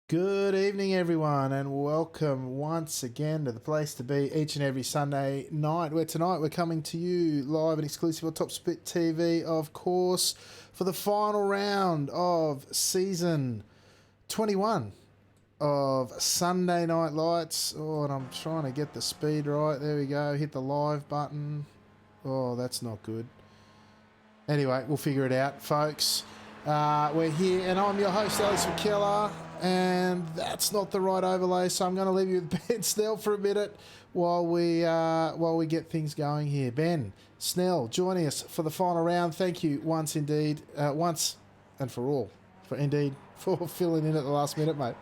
Good evening, everyone, and welcome once again to the place to be each and every Sunday night. Where tonight we're coming to you live and exclusive on Top Split TV, of course, for the final round of season 21 of Sunday Night Lights. Oh, and I'm trying to get the speed right. There we go. Hit the live button. Oh, that's not good. Anyway, we'll figure it out, folks. We're here, and I'm your host, Alex McKellar, and that's not the right overlay, so I'm going to leave you with Ben Snell for a minute while we get things going here. Ben Snell joining us for the final round. Thank you once and for all, for filling in at the last minute, mate.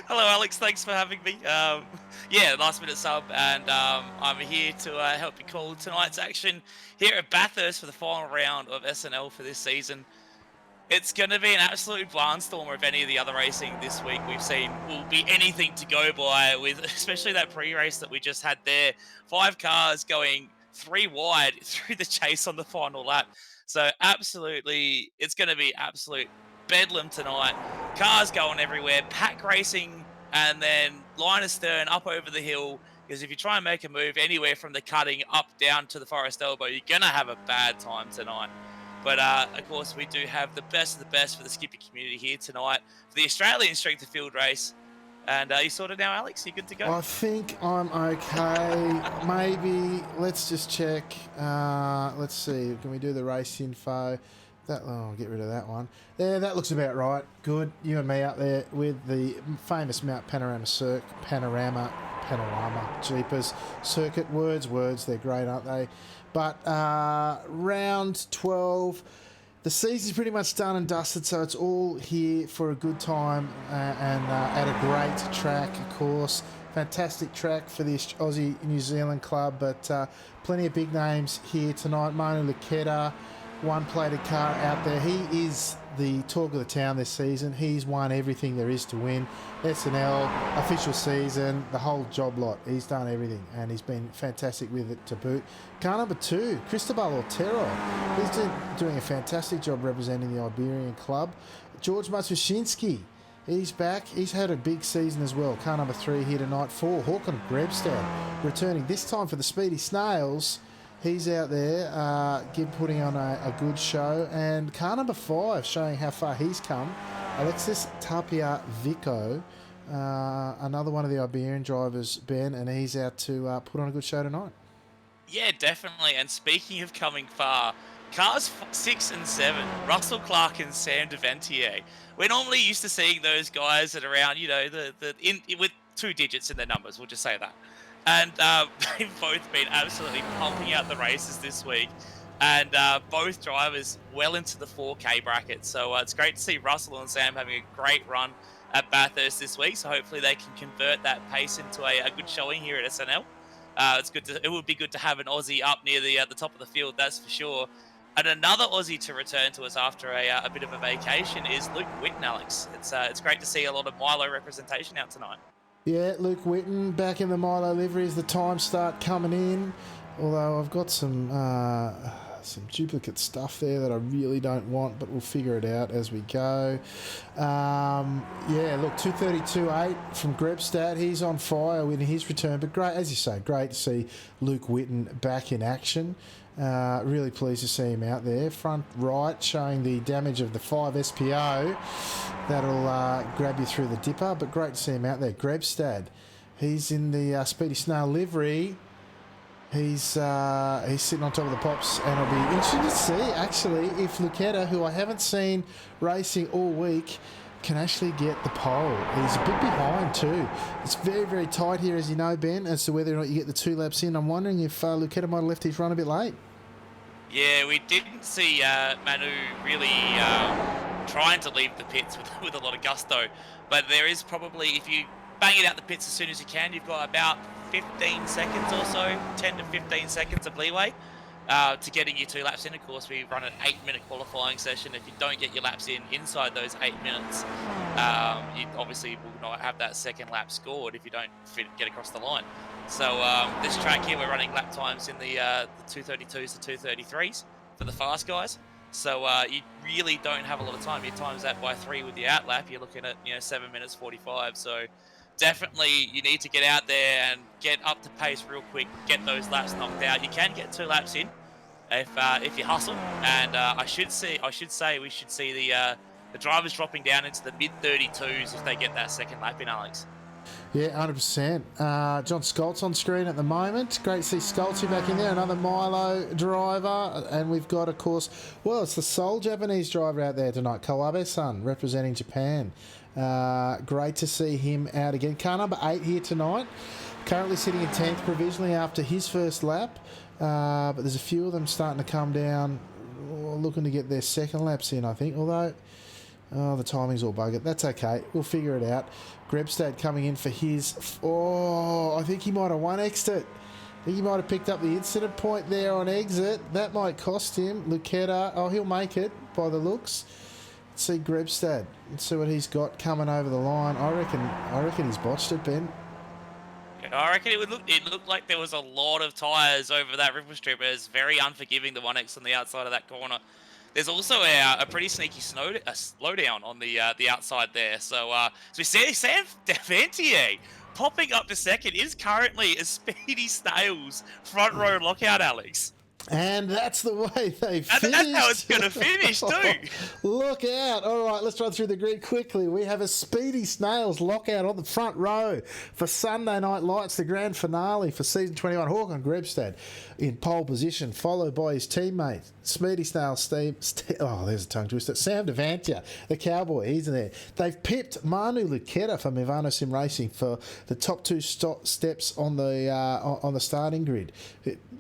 Hello, Alex. Thanks for having me. Last minute sub, and I'm here to help you call tonight's action here at Bathurst for the final round of SNL for this season. It's going to be an absolute barnstormer if any of the other racing this week we've seen will be anything to go by, with especially that pre-race that we just had there. 5 cars going 3 wide through the chase on the final lap. So absolutely, it's going to be absolute bedlam tonight. Cars going everywhere, pack racing, and then line astern up over the hill. Because if you try and make a move anywhere from the cutting up down to the Forest Elbow, you're going to have a bad time tonight. But of course, we do have the best of the best for the skipping community here tonight for the Australian Strength of Field race. And you sorted now, Alex? You good to go? I think I'm okay. Maybe let's just check. Let's see. Can we do the race info? I'll get rid of that one. There, that looks about right. Good. You and me out there with the famous Mount Panorama Jeepers circuit. Words. They're great, aren't they? But round 12. The season's pretty much done and dusted, so it's all here for a good time and at a great track, of course. Fantastic track for the Aussie New Zealand club, but plenty of big names here tonight. Manu Luketa, one-plated car out there. He is the talk of the town this season. He's won everything there is to win. SNL, official season, the whole job lot. He's done everything, and he's been fantastic with it to boot. Car number 2, Cristobal Otero. He's doing a fantastic job representing the Iberian club. George Matushinsky, he's back. He's had a big season as well. Car number 3 here tonight. 4, Håkon Grebstad, returning this time for the Speedy Snails. He's out there putting on a good show. And car number 5, showing how far he's come, Alexis Tapia Vico, another one of the Iberian drivers, Ben, and he's out to put on a good show tonight. Yeah, definitely. And speaking of coming far, cars 6 and 7, Russell Clark and Sam Deventier. We're normally used to seeing those guys at around, with 2 digits in their numbers, we'll just say that. And they've both been absolutely pumping out the races this week. And both drivers well into the 4K bracket. So it's great to see Russell and Sam having a great run at Bathurst this week. So hopefully they can convert that pace into a good showing here at SNL. It would be good to have an Aussie up near the top of the field, that's for sure. And another Aussie to return to us after a bit of a vacation is Luke Whitten, Alex. It's great to see a lot of Milo representation out tonight. Yeah, Luke Whitten back in the Milo livery as the times start coming in. Although I've got some duplicate stuff there that I really don't want, but we'll figure it out as we go. Look, 232.8 from Grebstad. He's on fire with his return, but great, as you say, great to see Luke Whitten back in action. Really pleased to see him out there. Front right, showing the damage of the 5 SPO. That'll grab you through the dipper, but great to see him out there. Grebstad, he's in the Speedy Snail livery. He's sitting on top of the pops, and it'll be interesting to see, actually, if Luketa, who I haven't seen racing all week, can actually get the pole. He's a bit behind too. It's very, very tight here, as you know, Ben, as to whether or not you get the 2 laps in. I'm wondering if Luketa might have left his run a bit late. Yeah, we didn't see Manu really trying to leave the pits with a lot of gusto. But there is probably, if you bang it out the pits as soon as you can, you've got about 15 seconds or so, 10 to 15 seconds of leeway to getting your 2 laps in. Of course, we run an 8-minute qualifying session. If you don't get your laps in inside those 8 minutes, you obviously will not have that second lap scored if you don't get across the line. So this track here, we're running lap times in the 232s to 233s for the fast guys. So you really don't have a lot of time. You times that by 3 with the outlap, you're looking at 7 minutes 45. So definitely you need to get out there and get up to pace real quick. Get those laps knocked out. You can get 2 laps in if you hustle. And I should say we should see the drivers dropping down into the mid 32s if they get that second lap in, Alex. Yeah, 100%. John Scolt's on screen at the moment. Great to see Scolty back in there. Another Milo driver. And we've got, of course, well, it's the sole Japanese driver out there tonight, Kawabe-san, representing Japan. Great to see him out again. Car number 8 here tonight. Currently sitting in 10th provisionally after his first lap. But there's a few of them starting to come down, looking to get their second laps in, I think. Although, the timing's all buggered. That's okay. We'll figure it out. Grebstad coming in for his... I think he might have won exit. I think he might have picked up the incident point there on exit. That might cost him. Luqueta, he'll make it by the looks. Let's see Grebstad. Let's see what he's got coming over the line. I reckon he's botched it, Ben. I reckon it looked like there was a lot of tyres over that ripple strip. It was very unforgiving, the 1X on the outside of that corner. There's also a pretty sneaky slowdown on the outside there. So we see Sam Devantier popping up to second is currently a Speedy Snails front row lockout, Alex. And that's the way they finished. That's how it's going to finish too. Look out. All right, let's run through the grid quickly. We have a Speedy Snails lockout on the front row for Sunday Night Lights, the grand finale for Season 21. Håkon Grebstad in pole position, followed by his teammate, Speedy Snails, there's a tongue twister, Sam Devantia, the cowboy, he's in there. They've pipped Manu Luqueta from Ivano Sim Racing for the top 2 steps on the starting grid.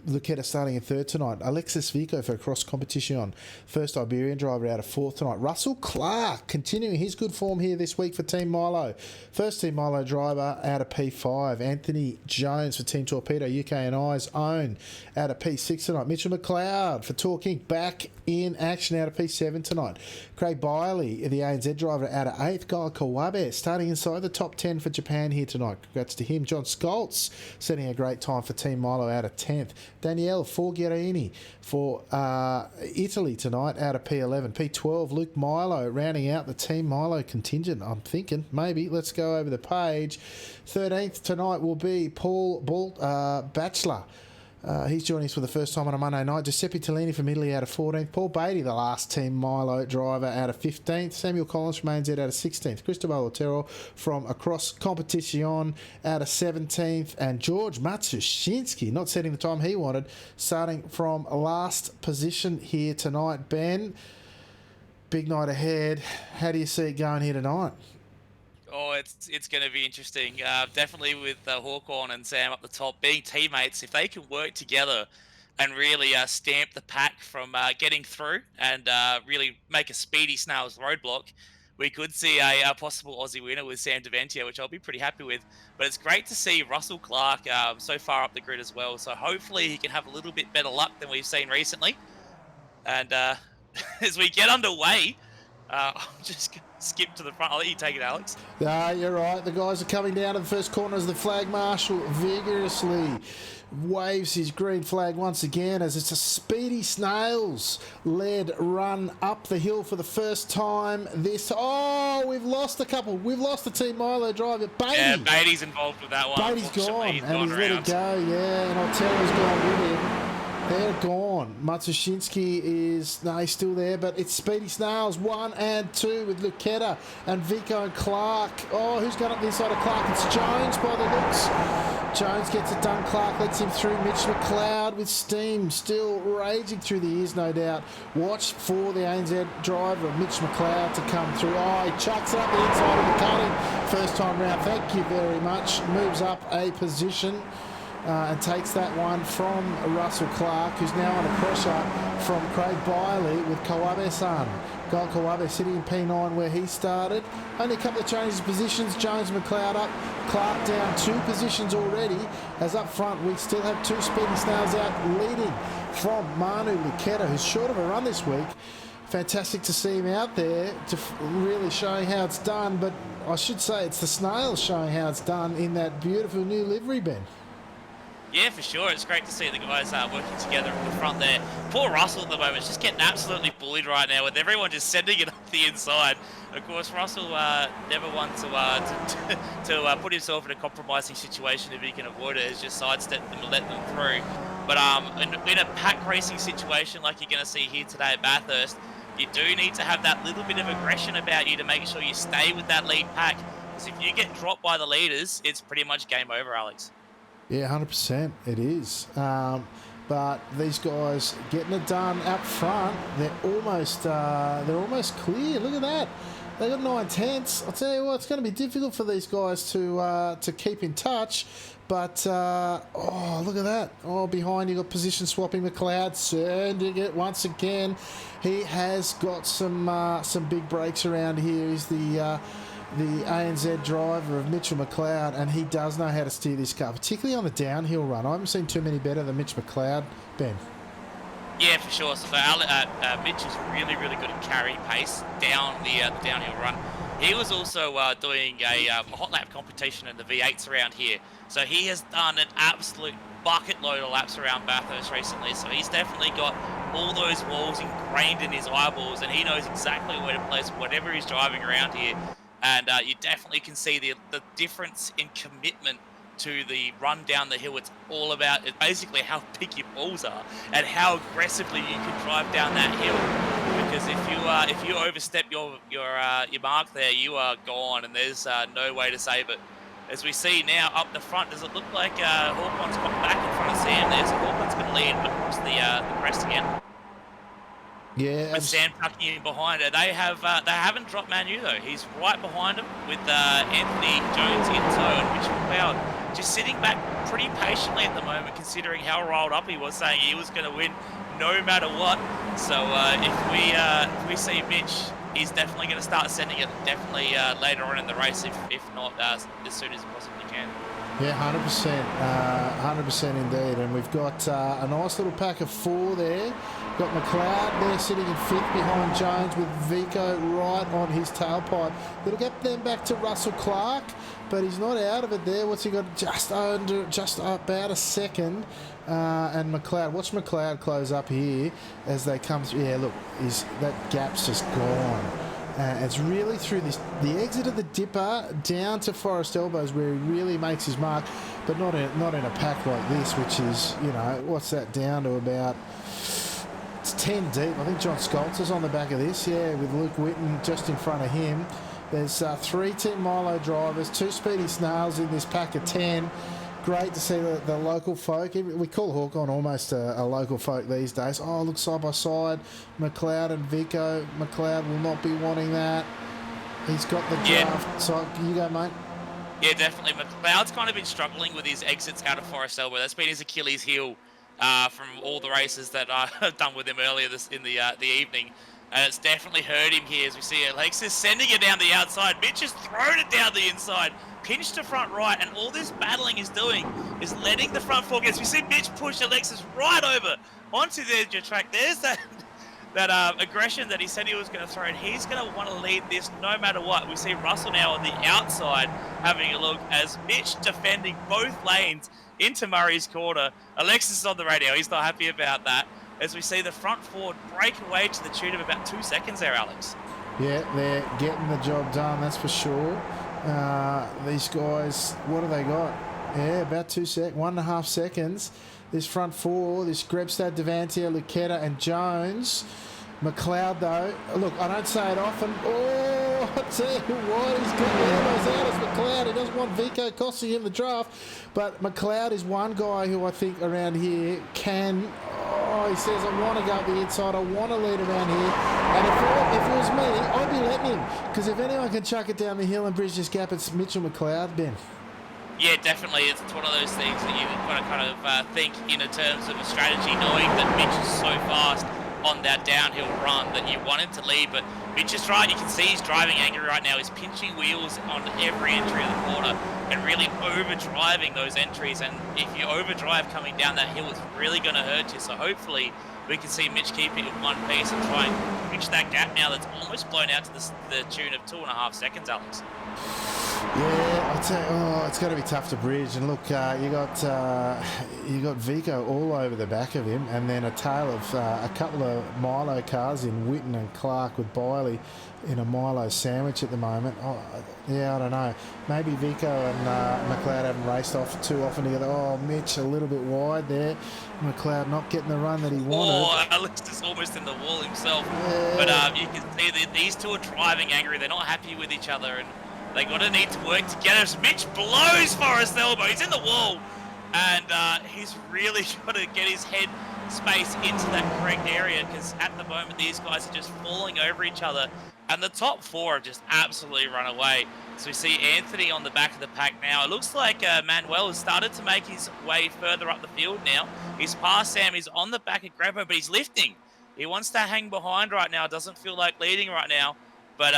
Luqueta starting in 3rd tonight. Alexis Vico for Cross Competition, first Iberian driver out of 4th tonight. Russell Clark continuing his good form here this week for Team Milo. First Team Milo driver out of P5. Anthony Jones for Team Torpedo, UK and I's own, out of P6 tonight. Mitchell McLeod for Torque Inc. back in action out of P7 tonight. Craig Biley, the ANZ driver, out of 8th. Guy Kawabe starting inside the top 10 for Japan here tonight. Congrats to him. John Scoltz setting a great time for Team Milo out of 10th. Daniele Forgherini for Italy tonight out of P11. P12, Luke Milo rounding out the Team Milo contingent. I'm thinking maybe. Let's go over the page. 13th tonight will be Paul Batchelor. He's joining us for the first time on a Monday night. Giuseppe Tellini from Italy out of 14th. Paul Beatty, the last Team Milo driver, out of 15th. Samuel Collins from ANZ out of 16th. Cristobal Otero from Across Competition out of 17th. And George Matsushinsky, not setting the time he wanted, starting from last position here tonight. Ben, big night ahead. How do you see it going here tonight? Oh, it's going to be interesting. Definitely with Hawkon and Sam up the top, being teammates, if they can work together and really stamp the pack from getting through and really make a Speedy Snails roadblock, we could see a possible Aussie winner with Sam Devantier, which I'll be pretty happy with. But it's great to see Russell Clark so far up the grid as well. So hopefully he can have a little bit better luck than we've seen recently. And as we get underway, I'm just going to skip to the front. I'll let you take it, Alex. You're right. The guys are coming down to the first corner as the flag marshal vigorously waves his green flag once again as it's a Speedy Snails led run up the hill for the first time. We've lost a couple. We've lost the Team Milo driver. Beatty. Yeah, Beatty's involved with that one. Beatty's gone, and he's let it go. Yeah, and Otero's gone with him. They're gone. Matsushinsky he's still there, but it's Speedy Snails 1 and 2 with Luqueta and Vico and Clark. Oh, who's going up the inside of Clark? It's Jones by the looks. Jones gets it done. Clark lets him through. Mitch McLeod with steam still raging through the ears, no doubt. Watch for the ANZ driver, Mitch McLeod, to come through. Oh, he chucks it up the inside of the cutting. First time round. Thank you very much. Moves up a position. And takes that one from Russell Clark, who's now under pressure from Craig Biley with Kawabe-san. Guy Kawabe sitting in P9 where he started. Only a couple of changes of positions. Jones and McLeod up. Clark down 2 positions already. As up front, we still have 2 Speedy Snails out leading from Manu Luqueta, who's short of a run this week. Fantastic to see him out there to really showing how it's done. But I should say it's the Snails showing how it's done in that beautiful new livery, Ben. Yeah, for sure. It's great to see the guys working together in the front there. Poor Russell at the moment is just getting absolutely bullied right now with everyone just sending it up the inside. Of course, Russell never wants to put himself in a compromising situation if he can avoid it. Is just sidestep them and let them through. But in a pack racing situation like you're going to see here today at Bathurst, you do need to have that little bit of aggression about you to make sure you stay with that lead pack. Because if you get dropped by the leaders, it's pretty much game over, Alex. Yeah, 100% it is. But these guys getting it done up front, they're almost clear. Look at that. They got 9 tenths. I'll tell you what, it's going to be difficult for these guys to keep in touch. But, oh, look at that. Oh, behind you got position swapping McLeod. Sending it once again. He has got some big breaks around here. He's the ANZ driver of Mitchell McLeod, and he does know how to steer this car, particularly on the downhill run. I haven't seen too many better than Mitch McLeod, Ben. Yeah, for sure. So Mitch is really, really good at carrying pace down the downhill run. He was also doing a hot lap competition in the V8s around here. So he has done an absolute bucket load of laps around Bathurst recently. So he's definitely got all those walls ingrained in his eyeballs, and he knows exactly where to place whatever he's driving around here. And you definitely can see the difference in commitment to the run down the hill. It's all about basically how big your balls are and how aggressively you can drive down that hill. Because if you overstep your mark there, you are gone, and there's no way to save it. As we see now up the front, does it look like Hawkon's got back in front of Sam there? So Hawkon's going to lead across the crest again. Yeah, with Sam tucking in behind it. They haven't dropped Manu though. He's right behind him with Anthony Jones in tow, and Mitch McLeod just sitting back pretty patiently at the moment, considering how rolled up he was, saying he was going to win no matter what. So if we see Mitch, he's definitely going to start sending it definitely later on in the race, if not as soon as he possibly can. Yeah, 100% indeed. And we've got a nice little pack of 4 there. Got McLeod there sitting in 5th behind Jones with Vico right on his tailpipe. It'll get them back to Russell Clark, but he's not out of it there. What's he got? Just about a second. And McLeod, watch McLeod close up here as they come through. Yeah, look, that gap's just gone. It's really through the exit of the dipper down to Forest Elbows where he really makes his mark, but not in a pack like this, which is, you know, what's that down to about? It's 10 deep. I think John Scholz is on the back of this, yeah, with Luke Whitten just in front of him. There's 3 Team Milo drivers, 2 Speedy Snails in this pack of 10. Great to see the local folk. We call Hawkon almost a local folk these days. Oh, look, side by side, McLeod and Vico. McLeod will not be wanting that. He's got the draft. So you go, mate. Yeah, definitely. McLeod's kind of been struggling with his exits out of Forest Elbow. That's been his Achilles heel from all the races that I've done with him earlier in the evening. And it's definitely hurt him here as we see Alexis sending it down the outside. Mitch has thrown it down the inside, pinched to front right, and all this battling is doing is letting the front 4 get. We see Mitch push Alexis right over onto the edge of track. There's that aggression that he said he was going to throw, and he's going to want to lead this no matter what. We see Russell now on the outside having a look as Mitch defending both lanes into Murray's corner. Alexis is on the radio. He's not happy about that. As we see the front 4 break away to the tune of about 2 seconds there, Alex. Yeah, they're getting the job done, that's for sure. These guys, what have they got? Yeah, about 1.5 seconds. This front 4, this Grebstad, Devantier, Lucetta and Jones. McLeod, though, look, I don't say it often. Oh, I tell you what, he's got the elbows out as McLeod. He doesn't want Vico costing him the draft. But McLeod is one guy who I think around here can... Oh, he says, I want to go up the inside. I want to lead around here. And if it was me, I'd be letting him. Because if anyone can chuck it down the hill and bridge this gap, it's Mitchell McLeod, Ben. Yeah, definitely. It's one of those things that you've got to kind of think in terms of a strategy, knowing that Mitch is so fast on that downhill run that you want him to lead. But Mitch is right. You can see he's driving angry right now. He's pinching wheels on every entry of the corner and really overdriving those entries. And if you overdrive coming down that hill, it's really going to hurt you. So hopefully we can see Mitch keeping it in one piece and try and bridge that gap now that's almost blown out to the tune of 2.5 seconds, Alex. Yeah, I'd say, it's going to be tough to bridge. And look, you got Vico all over the back of him, and then a tail of a couple of Milo cars in Witten and Clark with Biley in a Milo sandwich at the moment. Oh, yeah, I don't know. Maybe Vico and McLeod haven't raced off too often together. Oh, Mitch a little bit wide there. McLeod not getting the run that he wanted. Oh, Alex is almost in the wall himself. Yeah. But you can see that these two are driving angry. They're not happy with each other, and they're going to need to work together. As Mitch blows Forrest elbow. He's in the wall. And he's really got to get his head space into that correct area, because at the moment these guys are just falling over each other. And the top four have just absolutely run away. So we see Anthony on the back of the pack now. It looks like Manuel has started to make his way further up the field now. He's past Sam. He's on the back of Grabbo, but he's lifting. He wants to hang behind right now. Doesn't feel like leading right now. But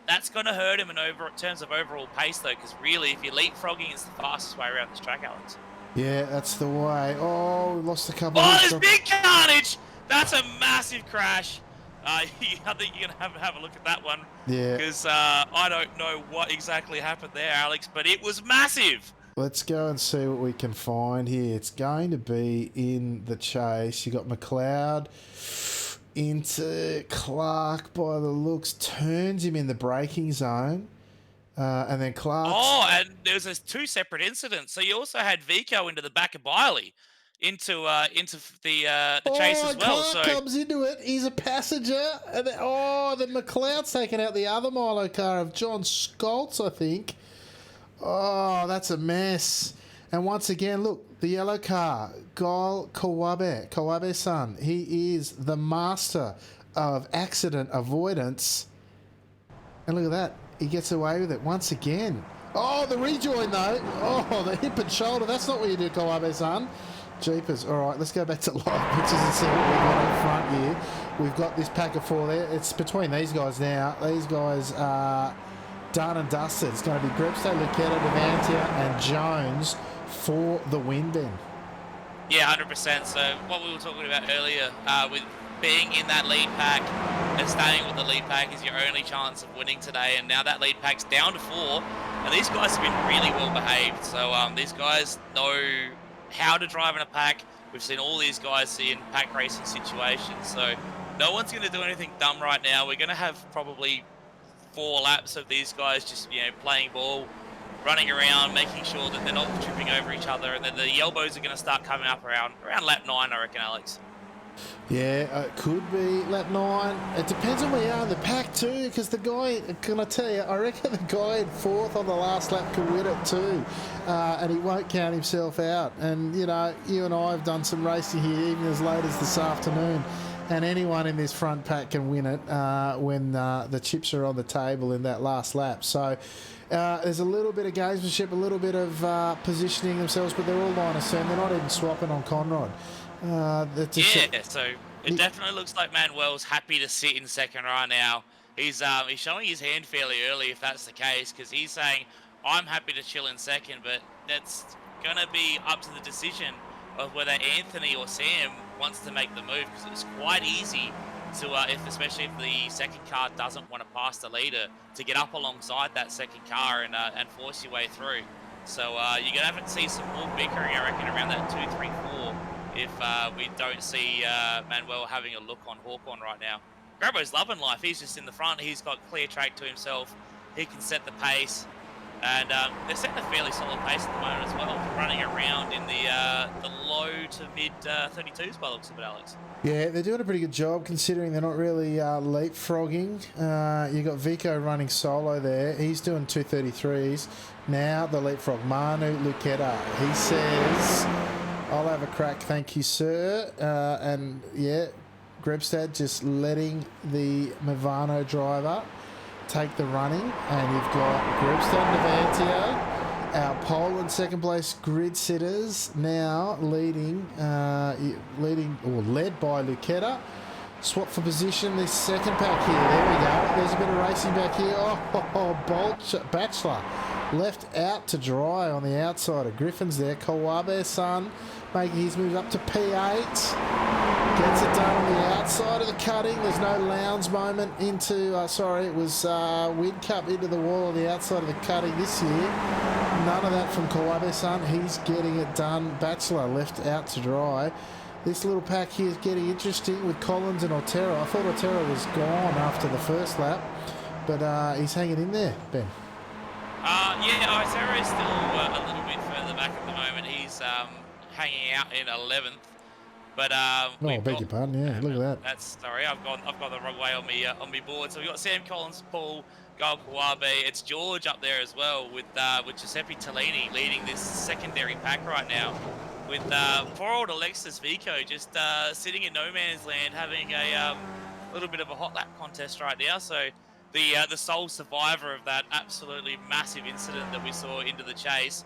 that's going to hurt him in terms of overall pace, though, because really, if you're leapfrogging, it's the fastest way around this track, Alex. Yeah, that's the way. Oh, we lost a couple. Oh, there's big carnage! That's a massive crash. I think you're going to have a look at that one. Yeah. Because I don't know what exactly happened there, Alex, but it was massive. Let's go and see what we can find here. It's going to be in the chase. You got McLeod into Clark by the looks, turns him in the braking zone, and then Clark. Oh, and there was two separate incidents. So you also had Vico into the back of Biley, into the chase as well. Clark comes into it. He's a passenger, and then McLeod's taken out the other Milo car of John Scholz, I think. Oh, that's a mess. And once again, look, the yellow car, Gail Kawabe's son. He is the master of accident avoidance. And look at that. He gets away with it once again. Oh, the rejoin, though. Oh, the hip and shoulder. That's not what you do, Kawabe's son. Jeepers. All right, let's go back to live pictures and see what we've got up front here. We've got this pack of four there. It's between these guys now. These guys are done and dusted. It's going to be Gripsto, Lucetta, Devantia, and Jones for the win, Ben. Yeah, 100%. So what we were talking about earlier, with being in that lead pack and staying with the lead pack is your only chance of winning today. And now that lead pack's down to 4, and these guys have been really well behaved. So these guys know how to drive in a pack. We've seen all these guys in pack racing situations. So no one's going to do anything dumb right now. We're going to have probably 4 laps of these guys just, playing ball, running around, making sure that they're not tripping over each other, and then the elbows are going to start coming up around lap 9, I reckon, Alex. Yeah, it could be lap 9. It depends on where you are in the pack too, because the guy, can I tell you, I reckon the guy in 4th on the last lap could win it too, and he won't count himself out. And, you and I have done some racing here even as late as this afternoon, and anyone in this front pack can win it when the chips are on the table in that last lap. So there's a little bit of gamesmanship, a little bit of positioning themselves, but they're all line of soon. They're not even swapping on Conrod. So it definitely looks like Manuel's happy to sit in second right now. He's showing his hand fairly early if that's the case, because he's saying, I'm happy to chill in second, but that's going to be up to the decision of whether Anthony or Sam wants to make the move, because it's quite easy to, especially if the second car doesn't want to pass the leader, to get up alongside that second car and force your way through. So you're going to have to see some more bickering, I reckon, around that 2, 3, 4 if we don't see Manuel having a look on Hawthorne right now. Grabbo's loving life. He's just in the front. He's got clear track to himself. He can set the pace. And they're setting a fairly solid pace at the moment as well, running around in the low to mid 32s by the looks of it, Alex. Yeah, they're doing a pretty good job considering they're not really leapfrogging. You got Vico running solo there. He's doing 233s. Now the leapfrog, Manu Lucetta. He says, I'll have a crack, thank you, sir. And yeah, Grebstad just letting the Movano driver take the running, and you've got Grebstad and Devantia, our pole and second place grid sitters now led by Lucetta. Swap for position, this second pack here. There we go. There's a bit of racing back here. Oh, Bachelor left out to dry on the outside of Griffin's there. Kawabe's son making his move up to P8. Gets it done on the outside of the cutting. There's no Lowndes moment into, sorry, it was Wind Cup into the wall on the outside of the cutting this year. None of that from Kawabe-san. He's getting it done. Bachelor left out to dry. This little pack here is getting interesting with Collins and Otero. I thought Otero was gone after the first lap, but he's hanging in there, Ben. Yeah, Otero is still a little bit further back at the moment. He's hanging out in 11th. But I beg your pardon. Yeah, look at that. Sorry, I've gone the wrong way on me board. So we've got Sam Collins, Paul, Gal Kawabe. It's George up there as well with Giuseppe Tellini leading this secondary pack right now. With poor old Alexis Vico just sitting in no man's land, having a little bit of a hot lap contest right now. So the sole survivor of that absolutely massive incident that we saw into the chase.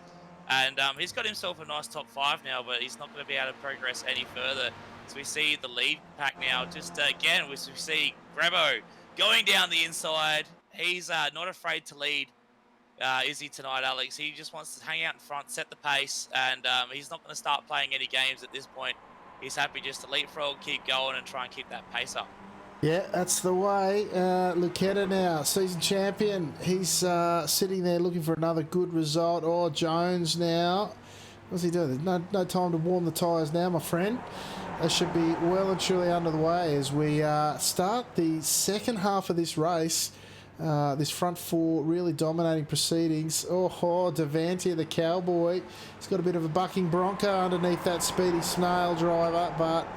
And he's got himself a nice top 5 now, but he's not going to be able to progress any further. So we see the lead pack now. Just again, we see Grebo going down the inside. He's not afraid to lead, is he tonight, Alex? He just wants to hang out in front, set the pace, and he's not going to start playing any games at this point. He's happy just to leapfrog, keep going, and try and keep that pace up. Yeah, that's the way. Lucetta now, season champion. He's sitting there looking for another good result. Oh, Jones now. What's he doing? There's no time to warm the tyres now, my friend. They should be well and truly under the way as we start the second half of this race. This front four really dominating proceedings. Devantia, the cowboy. He's got a bit of a bucking bronco underneath that speedy snail driver, but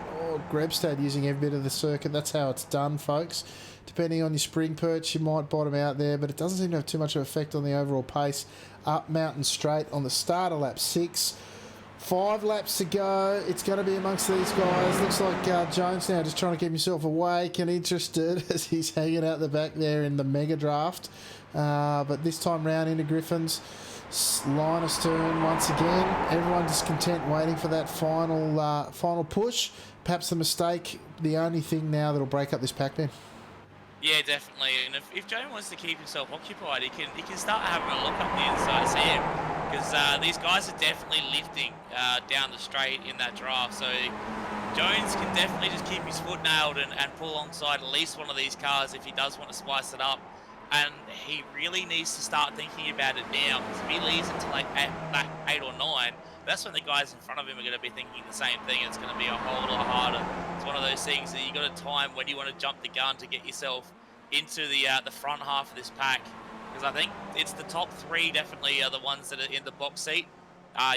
Grebstad using every bit of the circuit. That's how it's done, folks. Depending on your spring perch, you might bottom out there, but it doesn't seem to have too much of an effect on the overall pace. Up Mountain Straight on the start of lap 6. 5 laps to go. It's going to be amongst these guys. Looks like Jones now just trying to keep himself awake and interested as he's hanging out the back there in the mega draft. But this time round into Griffin's. Linus turn once again. Everyone just content waiting for that final push. Perhaps the mistake, the only thing now that'll break up this pack, Ben. Yeah, definitely. And if Joe wants to keep himself occupied, he can start having a look up the inside, see him, because these guys are definitely lifting down the straight in that draft. So Jones can definitely just keep his foot nailed and pull alongside at least one of these cars if he does want to spice it up. And he really needs to start thinking about it now, because if he leaves until like 8 or 9, that's when the guys in front of him are going to be thinking the same thing. It's going to be a whole lot harder. It's one of those things that you got a time when you want to jump the gun to get yourself into the front half of this pack, because I think it's the top 3 definitely are the ones that are in the box seat.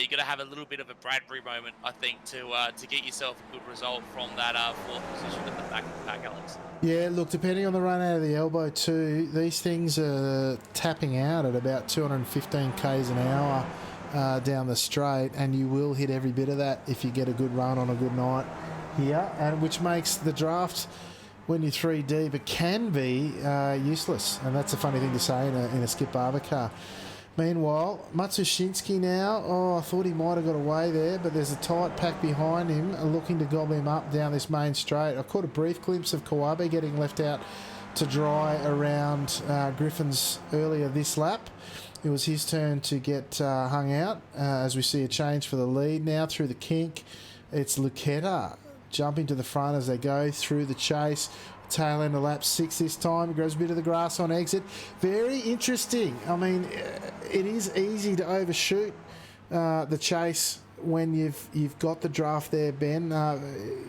You got to have a little bit of a Bradbury moment, I think, to get yourself a good result from that 4th position at the back of the pack, Alex. Yeah, look, depending on the run out of the elbow too, these things are tapping out at about 215 k's an hour down the straight, and you will hit every bit of that if you get a good run on a good night here, and which makes the draft, when you're 3 deep, it can be useless, and that's a funny thing to say in a Skip Barber car. Meanwhile, Matsushinsky now, I thought he might have got away there, but there's a tight pack behind him looking to gobble him up down this main straight. I caught a brief glimpse of Kawabe getting left out to dry around Griffin's earlier this lap. It was his turn to get hung out as we see a change for the lead now through the kink. It's Lucetta jumping to the front as they go through the chase. Tail end of lap 6 this time. Grabs a bit of the grass on exit. Very interesting. I mean, it is easy to overshoot the chase when you've got the draft there, Ben. I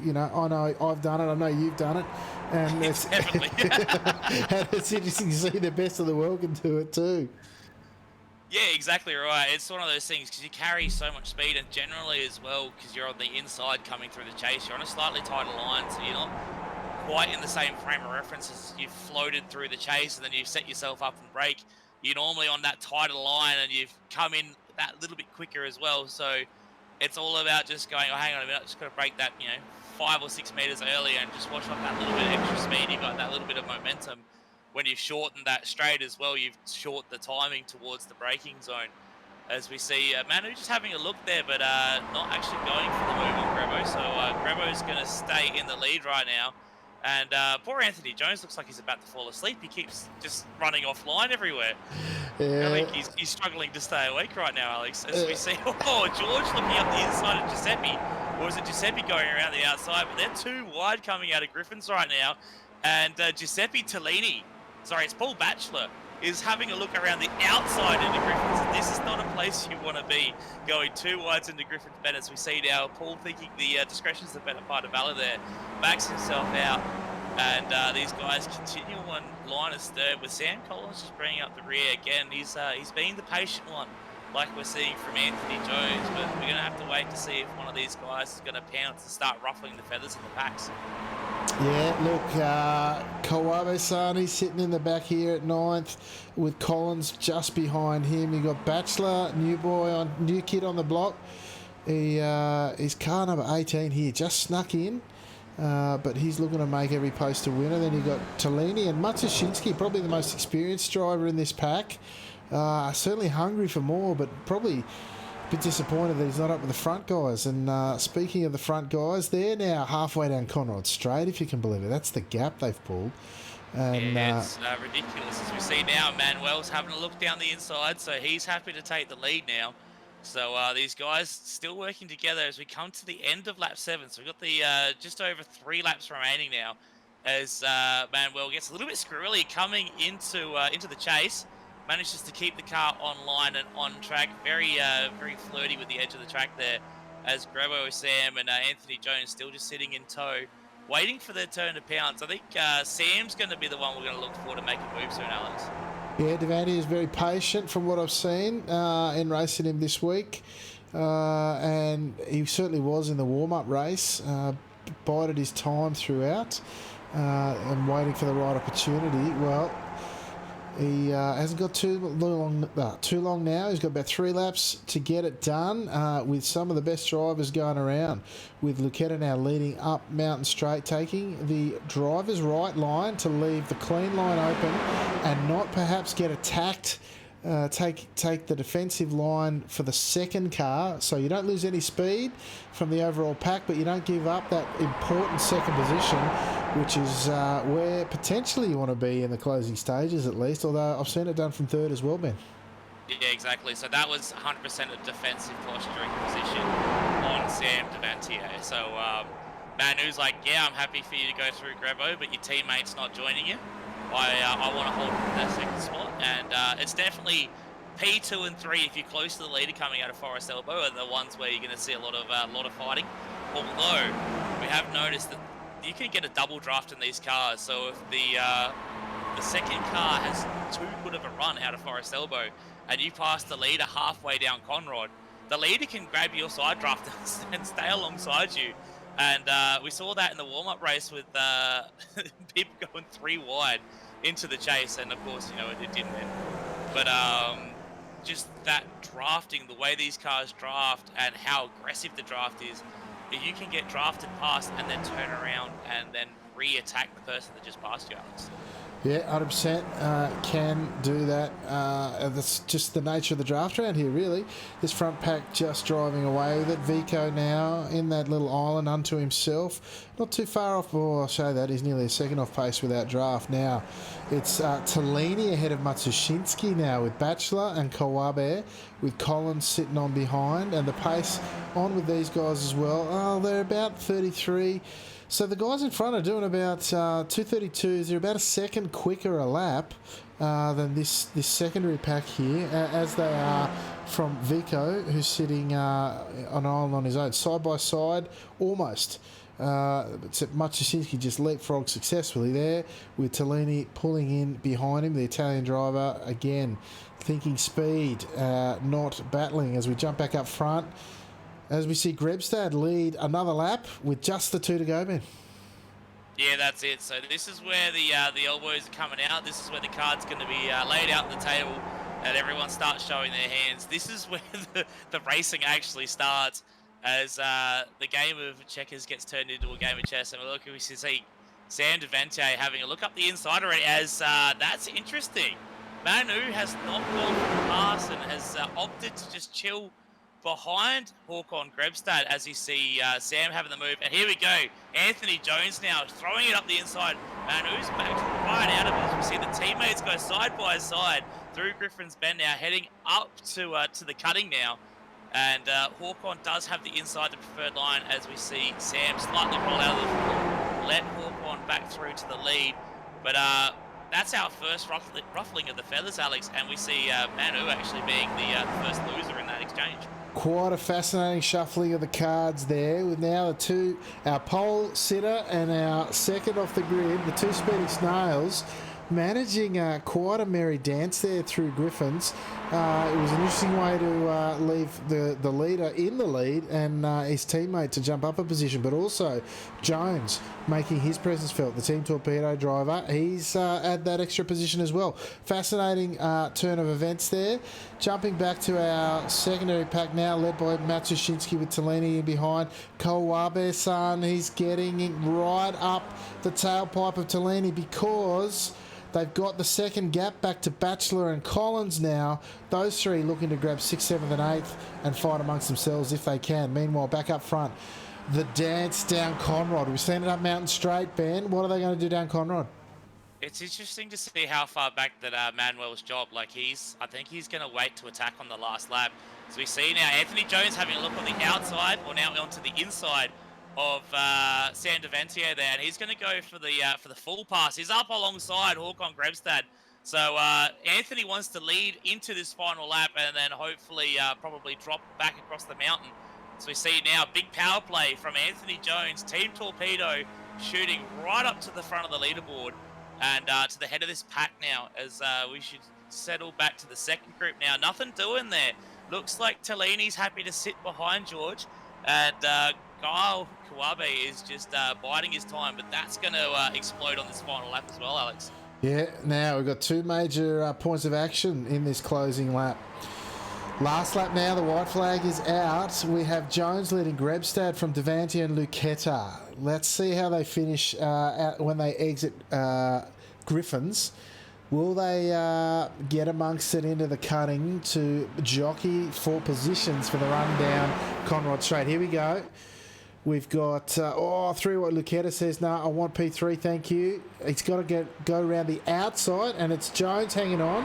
know I've done it. I know you've done it. And it's, Definitely. and it's interesting to see the best of the world can do it too. Yeah, exactly right. It's one of those things because you carry so much speed, and generally as well, because you're on the inside coming through the chase, you're on a slightly tighter line, so you're not quite in the same frame of reference as you've floated through the chase and then you've set yourself up and brake. You're normally on that tighter line and you've come in that little bit quicker as well. So it's all about just going, hang on a minute, just got to brake that, 5 or 6 meters earlier and just watch off that little bit of extra speed. You've got that little bit of momentum. When you've shortened that straight as well, you've shortened the timing towards the braking zone. As we see Manu just having a look there, but not actually going for the move on Grebo. So Grebo's going to stay in the lead right now. And poor Anthony Jones looks like he's about to fall asleep. He keeps just running offline everywhere. Yeah. I think he's struggling to stay awake right now, Alex. As we see, George looking up the inside of Giuseppe. or is it Giuseppe going around the outside? But they're too wide coming out of Griffins right now. And Giuseppe Tellini, sorry, it's Paul Batchelor, is having a look around the outside into Griffins. And this is not a place you want to be, going too wide into Griffins Ben, as we see now. Paul thinking the discretion's the better part of valor there, backs himself out. And these guys continue on line of third, with Sam Collins just bringing up the rear again. He's being the patient one, like we're seeing from Anthony Jones, but we're going to have to wait to see if one of these guys is going to pounce and start ruffling the feathers in the packs. Yeah, look, Kawabe-san, he's sitting in the back here at 9th with Collins just behind him. You got Batchelor, new kid on the block. He's car number 18 here, just snuck in. But he's looking to make every post a winner. Then you got Tellini and Matushinsky, probably the most experienced driver in this pack. Certainly hungry for more, but probably a bit disappointed that he's not up with the front guys. And speaking of the front guys, they're now halfway down Conrod Straight, if you can believe it. That's the gap they've pulled. And, yeah, it's ridiculous. As we see now, Manuel's having a look down the inside, so he's happy to take the lead now. So these guys still working together as we come to the end of lap 7. So we've got the just over 3 laps remaining now, as Manuel gets a little bit squirrely coming into the chase. Manages to keep the car online and on track. Very flirty with the edge of the track there, as Grebo, Sam, and Anthony Jones still just sitting in tow, waiting for their turn to pounce. I think Sam's going to be the one we're going to look for to make a move soon, Alex. Yeah, Devaney is very patient from what I've seen in racing him this week. And he certainly was in the warm-up race. Bided his time throughout and waiting for the right opportunity. Well, he hasn't got too long now. He's got about 3 laps to get it done with some of the best drivers going around, with Lucetta now leading up Mountain Straight, taking the driver's right line to leave the clean line open and not perhaps get attacked. Take the defensive line for the second car, so you don't lose any speed from the overall pack, but you don't give up that important second position, which is where potentially you want to be in the closing stages, at least, although I've seen it done from third as well, Ben. Yeah, exactly. So that was 100% a defensive posturing position on Sam Devantier. So Manu's like, yeah, I'm happy for you to go through Grebo, but your teammate's not joining you. I want to hold that second spot, and it's definitely P2 and 3, if you're close to the leader coming out of Forest Elbow, are the ones where you're going to see a lot of fighting. Although we have noticed that you can get a double draft in these cars, so if the second car has too good of a run out of Forest Elbow and you pass the leader halfway down Conrod, the leader can grab your side draft and stay alongside you. And we saw that in the warm-up race with people going 3 wide into the chase, and of course, it didn't win. But just that drafting, the way these cars draft and how aggressive the draft is, if you can get drafted past and then turn around and then re-attack the person that just passed you, Alex. Yeah, 100% can do that. That's just the nature of the draft around here, really. This front pack just driving away with it. Vico now in that little island unto himself. Not too far off. Oh, I'll show that. He's nearly a second off pace with that draft. Now, it's Tellini ahead of Matsushinsky now, with Batchelor and Kawabe, with Collins sitting on behind. And the pace on with these guys as well. Oh, they're about 33. So the guys in front are doing about 2:32s. They're about a second quicker a lap than this secondary pack here, as they are from Vico, who's sitting on an island on his own, side by side, almost. Except Matsushinsky just leapfrogged successfully there, with Tellini pulling in behind him. The Italian driver, again, thinking speed, not battling, as we jump back up front. As we see Grebstad lead another lap with just the 2 to go, Ben. Yeah, that's it. So this is where the elbows are coming out. This is where the card's going to be laid out on the table, and everyone starts showing their hands. This is where the racing actually starts, as the game of checkers gets turned into a game of chess. And look, we see Sam Devantier having a look up the inside already, as that's interesting. Manu has not gone for the pass and has opted to just chill behind Håkon Grebstad, as you see Sam having the move. And here we go. Anthony Jones now throwing it up the inside. Manu's back right out of it. As we see the teammates go side by side through Griffin's Bend now, heading up to the cutting now. And Hawkon does have the inside, the preferred line, as we see Sam slightly roll out of the field, let Hawkon back through to the lead. But that's our first ruffling of the feathers, Alex, and we see Manu actually being the first loser in that exchange. Quite a fascinating shuffling of the cards there, with now our pole sitter and our second off the grid, the two speedy snails, managing quite a merry dance there through Griffins. It was an interesting way to leave the leader in the lead and his teammate to jump up a position, but also Jones making his presence felt. The Team Torpedo driver, he's at that extra position as well. Fascinating turn of events there. Jumping back to our secondary pack now, led by Matsushinsky with Tellini in behind. Kawabe-san, he's getting right up the tailpipe of Tellini because they've got the second gap back to Batchelor and Collins now. Those three looking to grab 6th, 7th and 8th and fight amongst themselves if they can. Meanwhile, back up front, the dance down Conrod. We've seen it up Mountain Straight, Ben. What are they going to do down Conrod? It's interesting to see how far back that Manuel's job. Like I think he's going to wait to attack on the last lap. So we see now Anthony Jones having a look on the outside, or now onto the inside of Sam Devantier there, and he's going to go for the full pass. He's up alongside Håkon Grebstad. So Anthony wants to lead into this final lap and then hopefully probably drop back across the mountain. So we see now big power play from Anthony Jones, Team Torpedo shooting right up to the front of the leaderboard and to the head of this pack now, as we should settle back to the second group now. Nothing doing there. Looks like Tellini's happy to sit behind George, and Kyle Kawabe is just biding his time, but that's going to explode on this final lap as well, Alex. Yeah, now we've got two major points of action in this closing lap. Last lap now, the white flag is out. We have Jones leading Grebstad from Devanti and Lucetta. Let's see how they finish when they exit Griffins. Will they get amongst it into the cutting to jockey for positions for the run down Conrod Straight? Here we go. We've got, through what Lucetta says, no, I want P3, thank you. He's got to go around the outside, and it's Jones hanging on.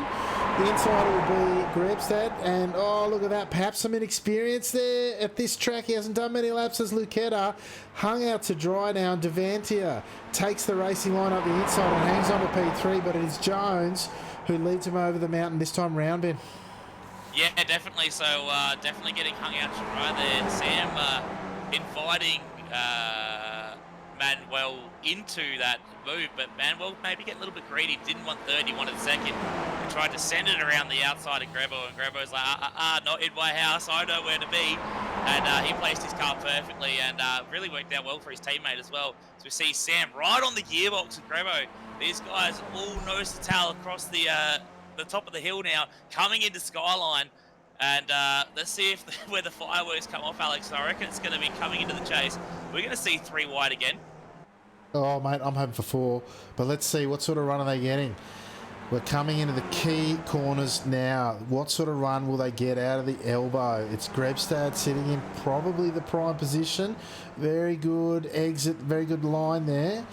The inside will be Grebstad, and look at that. Perhaps some inexperience there at this track. He hasn't done many laps as Lucetta. Hung out to dry now, and Devantier takes the racing line up the inside and hangs on to P3, but it is Jones who leads him over the mountain this time round, Ben. Yeah, definitely. So definitely getting hung out to dry there. Sam inviting Manuel into that move, but Manuel maybe getting a little bit greedy, didn't want third, he wanted second. He tried to send it around the outside of Grebo, and Grebo's like, not in my house, I know where to be. And he placed his car perfectly and really worked out well for his teammate as well. So we see Sam right on the gearbox of Grebo. These guys all nose to tail across the top of the hill now, coming into Skyline. And let's see where the fireworks come off, Alex. I reckon it's going to be coming into the chase. We're going to see 3 wide again. Oh, mate, I'm hoping for 4. But let's see, what sort of run are they getting? We're coming into the key corners now. What sort of run will they get out of the elbow? It's Grebstad sitting in probably the prime position. Very good exit, very good line there.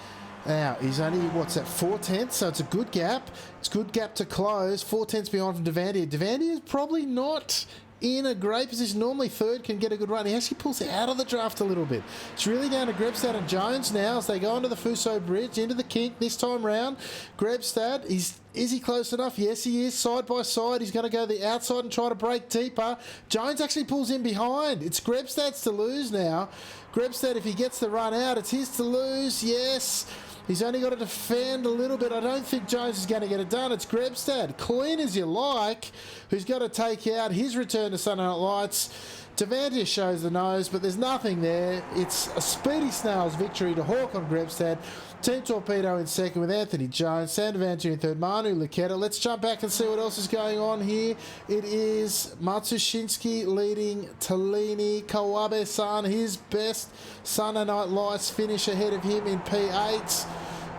Now, he's only, 4/10? So it's a good gap. It's a good gap to close. 4/10 behind from Devantier. Devantier is probably not in a great position. Normally third can get a good run. He actually pulls out of the draft a little bit. It's really down to Grebstad and Jones now as they go onto the Fuso Bridge, into the kink this time round. Grebstad, is he close enough? Yes, he is. Side by side. He's going to go the outside and try to break deeper. Jones actually pulls in behind. It's Grebstad's to lose now. Grebstad, if he gets the run out, it's his to lose. Yes. He's only got to defend a little bit. I don't think Jones is going to get it done. It's Grebstad, clean as you like, who's got to take out his return to Sunday Night Lights. Devantier shows the nose, but there's nothing there. It's a speedy snail's victory to Håkon Grebstad. Team Torpedo in second with Anthony Jones. Sam Devantier in third. Manu Lucetta. Let's jump back and see what else is going on here. It is Matsushinsky leading Tellini. Kawabe-san, his best Sunday Night Lights finish ahead of him in P8s.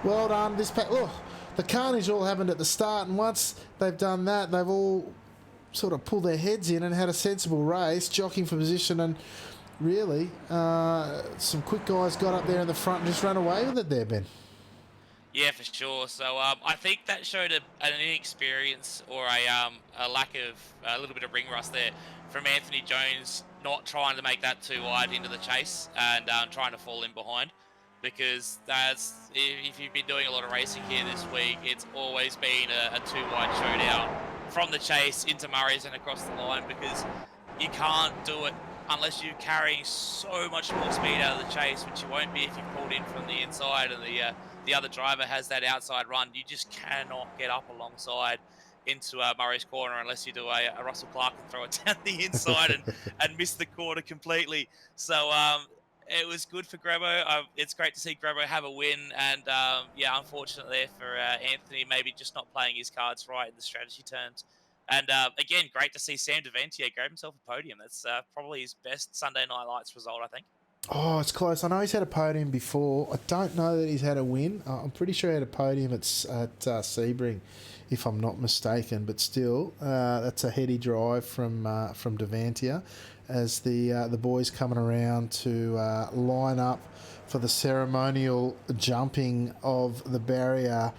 Well done. This pack. Oh, the carnage all happened at the start, and once they've done that, they've all sort of pulled their heads in and had a sensible race, jockeying for position, and really some quick guys got up there in the front and just ran away with it there, Ben. Yeah, for sure. So I think that showed an inexperience or a lack of a little bit of ring rust there from Anthony Jones, not trying to make that too wide into the chase and trying to fall in behind. Because that's if you've been doing a lot of racing here this week, it's always been a too wide showdown from the chase into Murray's and across the line because you can't do it unless you're carrying so much more speed out of the chase, which you won't be if you've pulled in from the inside and the other driver has that outside run. You just cannot get up alongside into Murray's corner unless you do a Russell Clark and throw it down the inside and miss the corner completely. So it was good for Grebo. It's great to see Grebo have a win. And yeah, unfortunately there for Anthony, maybe just not playing his cards right in the strategy terms. And again, great to see Sam Deventia grab himself a podium. That's probably his best Sunday Night Lights result, I think. Oh, it's close. I know he's had a podium before. I don't know that he's had a win. I'm pretty sure he had a podium at Sebring, if I'm not mistaken. But still, that's a heady drive from Devantia as the boys coming around to line up for the ceremonial jumping of the barrier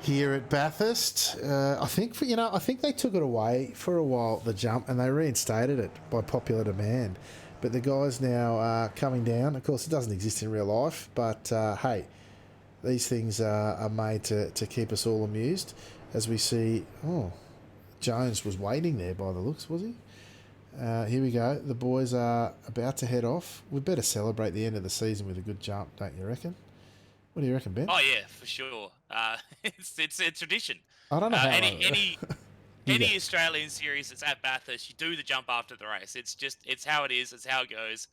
here at Bathurst. I think they took it away for a while, the jump, and they reinstated it by popular demand. But the guys now coming down. Of course, it doesn't exist in real life, but hey, these things are made to keep us all amused. As we see, Jones was waiting there by the looks, was he? Here we go. The boys are about to head off. We better celebrate the end of the season with a good jump, don't you reckon? What do you reckon, Ben? Oh yeah, for sure. It's a tradition. I don't know how. Any Australian series that's at Bathurst, you do the jump after the race. It's how it is. It's how it goes,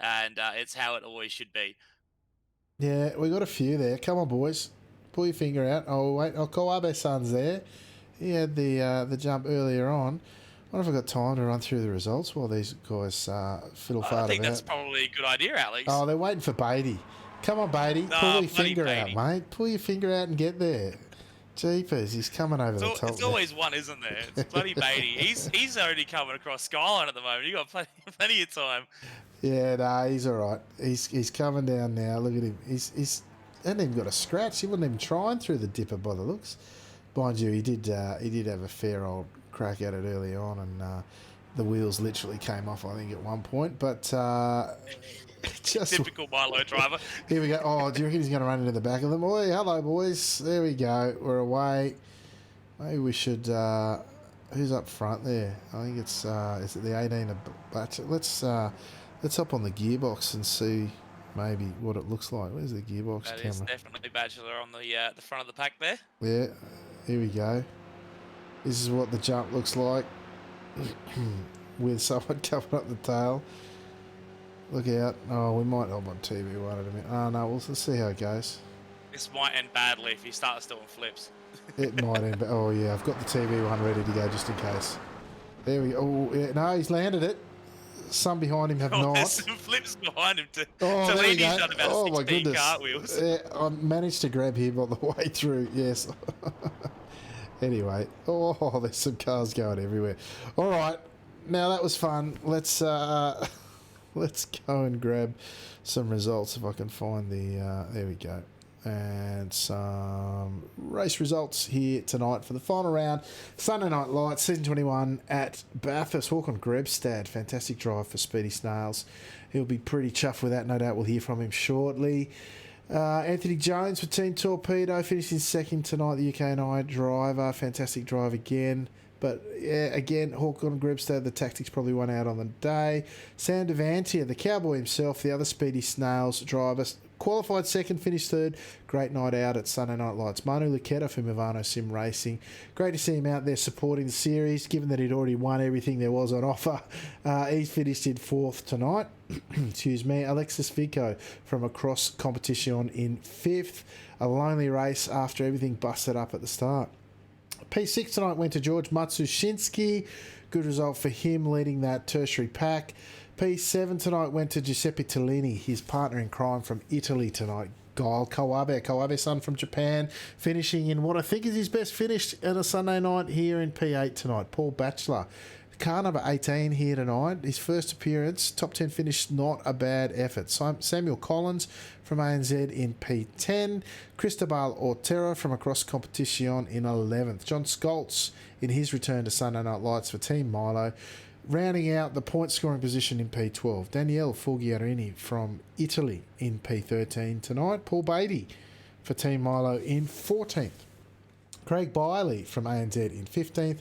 and it's how it always should be. Yeah, we got a few there. Come on, boys, pull your finger out. Oh wait, Kawabe-san's there. He had the jump earlier on. I wonder if I've got time to run through the results while these guys fiddle fart about. I think that's probably a good idea, Alex. Oh, they're waiting for Beatty. Come on, Beatty. Pull your finger out, mate. Pull your finger out and get there. Jeepers, he's coming over the top. It's always one, isn't there? It's bloody Beatty. He's already coming across Skyline at the moment. You got plenty of time. Yeah, nah, he's all right. He's coming down now. Look at him. He's hasn't even got a scratch. He wasn't even trying through the dipper by the looks. Mind you, he did have a fair old crack at it early on, and the wheels literally came off, I think, at one point. But just typical Milo driver. Here we go. Oh, do you reckon he's going to run into the back of them? Oh, hello, boys. There we go. We're away. Maybe we should. Who's up front there? I think it's is it the 18 of Batch? Let's hop on the gearbox and see maybe what it looks like. Where's the gearbox That camera? is definitely Bachelor on the front of the pack there. Yeah. Here we go. This is what the jump looks like with someone coming up the tail. Look out. Oh, we might hop on TV one in a minute. Oh, no, let's see how it goes. This might end badly if he starts doing flips. It might end. Oh, yeah, I've got the TV one ready to go just in case. There we go. Oh, yeah, no, he's landed it. Some behind him have not. There's some flips behind him to there lead. we go. He's done about 16 my goodness. cartwheels. Yeah, I managed to grab him on the way through, yes. Anyway, there's some cars going everywhere. All right, now that was fun. Let's let's go and grab some results if I can find the. There we go. And some race results here tonight for the final round. Sunday Night Lights, Season 21 at Bathurst. Håkon Grebstad, fantastic drive for Speedy Snails. He'll be pretty chuffed with that, no doubt. We'll hear from him shortly. Anthony Jones for Team Torpedo, finishing second tonight, the UK&I driver. Fantastic drive again. But, yeah, again, Håkon Grebstad, the tactics probably won out on the day. Sam Devantia, the cowboy himself, the other Speedy Snails driver, qualified second, finished third. Great night out at Sunday Night Lights. Manu Lucchetta for Movano Sim Racing. Great to see him out there supporting the series, given that he'd already won everything there was on offer. He's finished in fourth tonight. Excuse me. Alexis Vico from Across Competition in fifth. A lonely race after everything busted up at the start. P6 tonight went to George Matsushinsky. Good result for him, leading that tertiary pack. P7 tonight went to Giuseppe Tellini, his partner in crime from Italy tonight. Gail Kawabe-san from Japan, finishing in what I think is his best finish at a Sunday night here in P8 tonight. Paul Batchelor car number 18 here tonight. His first appearance, top 10 finish, not a bad effort. Samuel Collins from ANZ in P10. Cristobal Ortera from Across Competition in 11th. John Scholz in his return to Sunday Night Lights for Team Milo. Rounding out the point scoring position in P12, Daniele Fulgiarini from Italy in P13 tonight. Paul Beatty for Team Milo in 14th. Craig Biley from ANZ in 15th.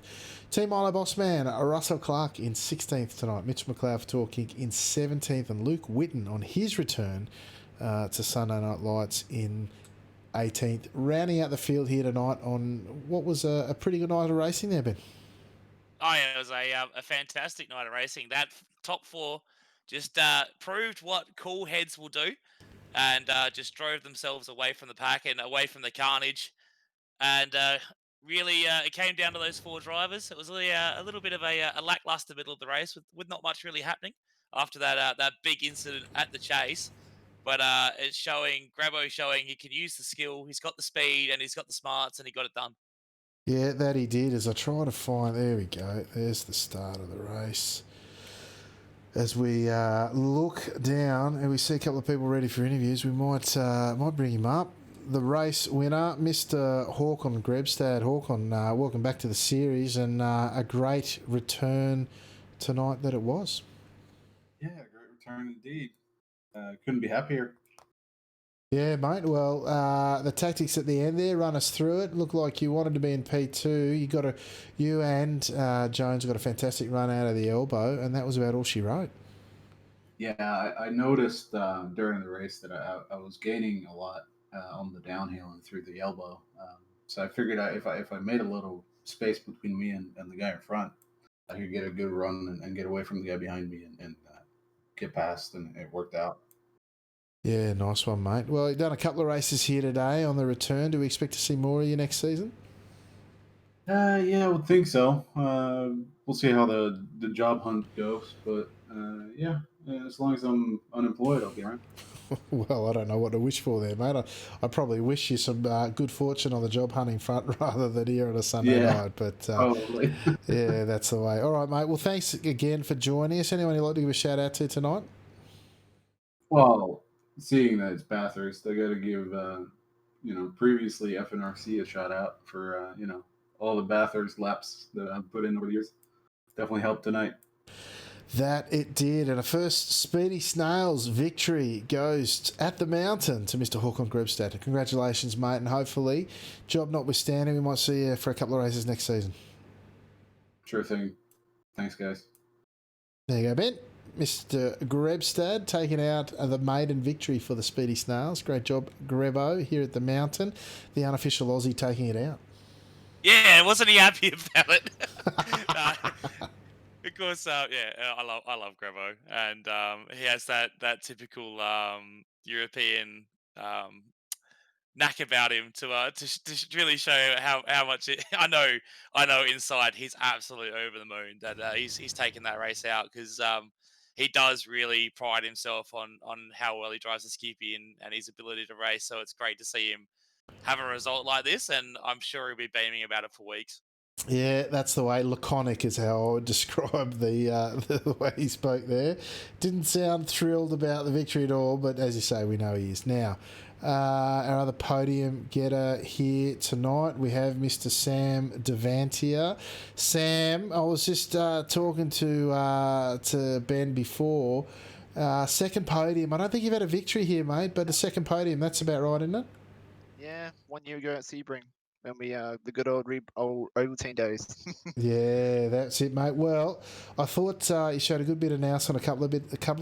Team Milo boss man Russell Clark in 16th tonight. Mitch McLeod for Torquay in 17th. And Luke Witten on his return to Sunday Night Lights in 18th. Rounding out the field here tonight on what was a pretty good night of racing there, Ben. Oh, yeah, it was a fantastic night of racing. That top four just proved what cool heads will do, and just drove themselves away from the pack and away from the carnage. And really, it came down to those four drivers. It was really, a little bit of a lackluster middle of the race with not much really happening after that big incident at the chase. But it's showing Grabo showing he can use the skill. He's got the speed and he's got the smarts, and he got it done. Yeah, that he did. As I try to find, there we go. There's the start of the race. As we look down and we see a couple of people ready for interviews, we might bring him up. The race winner, Mr. Håkon Grebstad. Håkon, welcome back to the series, and a great return tonight that it was. Yeah, great return indeed. Couldn't be happier. Yeah, mate. Well, the tactics at the end there, run us through it. Looked like you wanted to be in P2. You and Jones got a fantastic run out of the elbow, and that was about all she wrote. Yeah, I noticed during the race that I was gaining a lot on the downhill and through the elbow. So I figured if I made a little space between me and the guy in front, I could get a good run and get away from the guy behind me and get past, and it worked out. Yeah, nice one, mate. Well, you've done a couple of races here today on the return. Do we expect to see more of you next season? Yeah, I would think so. We'll see how the job hunt goes, but yeah, as long as I'm unemployed, I'll be around. Well, I don't know what to wish for there, mate. I probably wish you some good fortune on the job hunting front rather than here on a Sunday night. But Probably. yeah, that's the way. All right, mate. Well, thanks again for joining us. Anyone you'd like to give a shout out to tonight? Well, seeing that it's Bathurst, I got to give previously FNRC a shout out for all the Bathurst laps that I've put in over the years. Definitely helped tonight. That it did. And a first Speedy Snails victory goes at the mountain to Mr. Håkon Grebstad. Congratulations, mate. And hopefully, job notwithstanding, we might see you for a couple of races next season. Sure thing. Thanks, guys. There you go, Ben. Mr. Grebstad taking out the maiden victory for the Speedy Snails. Great job, Grebo, here at the mountain. The unofficial Aussie taking it out. Yeah, wasn't he happy about it? Because I love Grebo, and he has that typical European knack about him to really show how much I know inside he's absolutely over the moon that he's taken that race out, because he does really pride himself on how well he drives the Skippy and his ability to race. So it's great to see him have a result like this, and I'm sure he'll be beaming about it for weeks. Yeah, that's the way. Laconic is how I would describe the way he spoke there. Didn't sound thrilled about the victory at all, but as you say, we know he is. Now, our other podium getter here tonight, we have Mr. Sam Devantier. Sam, I was just talking to Ben before. Second podium. I don't think you've had a victory here, mate, but the second podium, that's about right, isn't it? Yeah, 1 year ago at Sebring. When we the good old Ovaltine days. Yeah, that's it, mate. Well, I thought you showed a good bit of nous on a couple